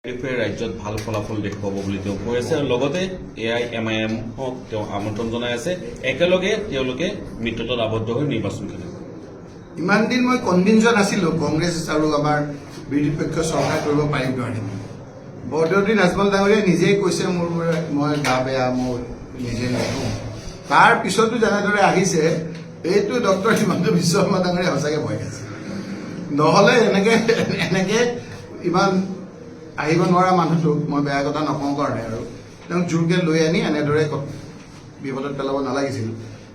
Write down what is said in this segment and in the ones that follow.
ৰাজ্যত ভাল ফলাফল দেখুৱাব বুলি তেওঁ কৈ আছে আৰু লগতে AIMIMক তেওঁ আমন্ত্ৰণ জনাই আছে একেলগে তেওঁলোকে মিত্ৰতাত আবদ্ধ হৈ নিৰ্বাচন খেলিব। ইমান দিন মই কনভিন্স নাছিলো কংগ্ৰেছ আৰু আমাৰ বিৰোধী পক্ষ চৰকাৰ কৰিব পাৰিম নোৱাৰিম। বৰদৌলতী নাজমল ডাঙৰীয়াই নিজেই কৈছে মই গা বেয়া মই নিজে নুঠোঁ। তাৰ পিছতো যেনেদৰে আহিছে এইটো ডক্টৰ হিমন্ত বিশ্ব শৰ্মা ডাঙৰীয়াই সঁচাকৈ ভয় খাইছে। নহ'লে এনেকে ইমান আহিব নোৱাৰা মানুহটোক মই বেয়া কথা নকওঁ কাৰণে আৰু তেওঁক জোৰকে লৈ আনি এনেদৰে বিপদত পেলাব নালাগিছিল।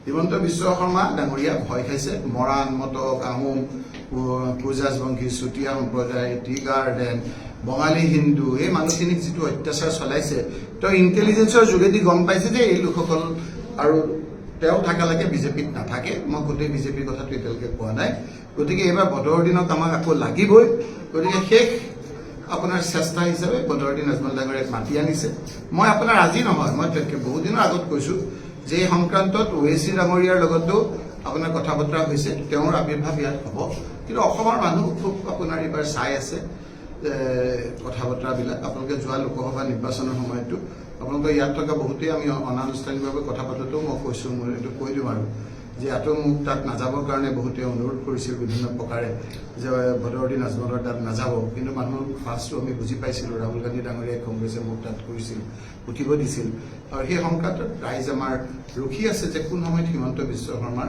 হিমন্ত বিশ্ব শৰ্মা ডাঙৰীয়া ভয় খাইছে। মৰাণ মটক আহোম পূজাজবংশী চুতীয়া সম্প্ৰদায় টি গাৰ্ডেন বঙালী হিন্দু এই মানুহখিনিক যিটো অত্যাচাৰ চলাইছে তেওঁ ইণ্টেলিজেন্সৰ যোগেদি গম পাইছে যে এই লোকসকল আৰু তেওঁ থাকালৈকে বিজেপিত নাথাকে। মই গোটেই বিজেপিৰ কথাটো এতিয়ালৈকে কোৱা নাই। গতিকে এইবাৰ বদৰৰ দিনত আমাক আকৌ লাগিবই। গতিকে শেষ আপোনাৰ চেষ্টা হিচাপে বদৰুদ্দিন নাজমল ডাঙৰীয়াক মাতি আনিছে। মই আপোনাৰ আজি নহয় মই বহুদিনৰ আগত কৈছো যে এই সংক্ৰান্তত OAC ডাঙৰীয়াৰ লগতো আপোনাৰ কথা বতৰা হৈছে। তেওঁৰ আৱিৰ্ভাৱ ইয়াত হ'ব। কিন্তু অসমৰ মানুহ খুব আপোনাৰ এইবাৰ চাই আছে কথা বতৰাবিলাক। আপোনালোকে যোৱা লোকসভা নিৰ্বাচনৰ সময়তো আপোনালোকে ইয়াত থকা বহুতেই আমি অনানুষ্ঠানিকভাৱে কথা পাতোঁতেও মই কৈছোঁ মই এইটো কৈ দিওঁ আৰু যে ইয়াতো মোক তাত নাযাবৰ কাৰণে বহুতে অনুৰোধ কৰিছিল বিভিন্ন প্ৰকাৰে যে বদৰুদ্দিন নাজমলৰ তাত নাযাব। কিন্তু মানুহৰ ফাৰ্ষ্টটো আমি বুজি পাইছিলোঁ ৰাহুল গান্ধী ডাঙৰীয়াই কংগ্ৰেছে মোক তাত কৰিছিল উঠিব দিছিল আৰু সেই সংক্ৰান্তত ৰাইজ আমাৰ ৰখি আছে যে কোন সময়ত হিমন্ত বিশ্ব শৰ্মাৰ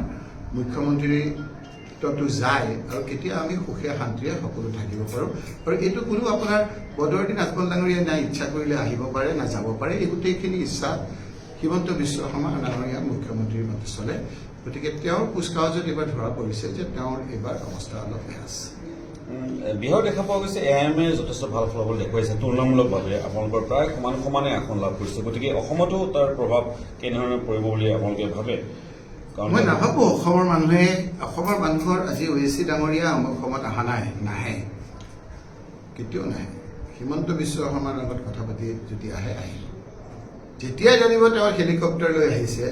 মুখ্যমন্ত্ৰীত্বটো যায় আৰু কেতিয়া আমি সুখে শান্তিৰে সকলো থাকিব পাৰোঁ। আৰু এইটো কোনো আপোনাৰ বদৰুদ্দিন নাজমল ডাঙৰীয়াই নাই ইচ্ছা কৰিলে আহিব পাৰে না যাব পাৰে। এই গোটেইখিনি ইচ্ছা হিমন্ত বিশ্ব শৰ্মা ডাঙৰীয়া মুখ্যমন্ত্ৰীৰ মতে চলে। গতিকে তেওঁৰ কুচকাৱাজত এইবাৰ ধৰা পৰিছে যে তেওঁৰ এইবাৰ অৱস্থা অলপ বেয়া আছে। বিহাৰ দেখা পোৱা গৈছে AIMে যথেষ্ট ভাল ফলাফল দেখুৱাইছে তুলনামূলকভাৱে আপোনালোকৰ প্ৰায় সমানে আসন লাভ কৰিছে। গতিকে অসমতো তাৰ প্ৰভাৱ কেনেধৰণে পৰিব বুলি আপোনালোকে ভাবে? মই নাভাবোঁ অসমৰ মানুহৰ আজি OAC ডাঙৰীয়া অসমত অহা নাই নাহে কেতিয়াও নাহে। হিমন্ত বিশ্ব শৰ্মাৰ লগত কথা পাতি যদি আহে আহিব। যেতিয়াই জানিব তেওঁৰ হেলিকপ্টাৰ লৈ আহিছে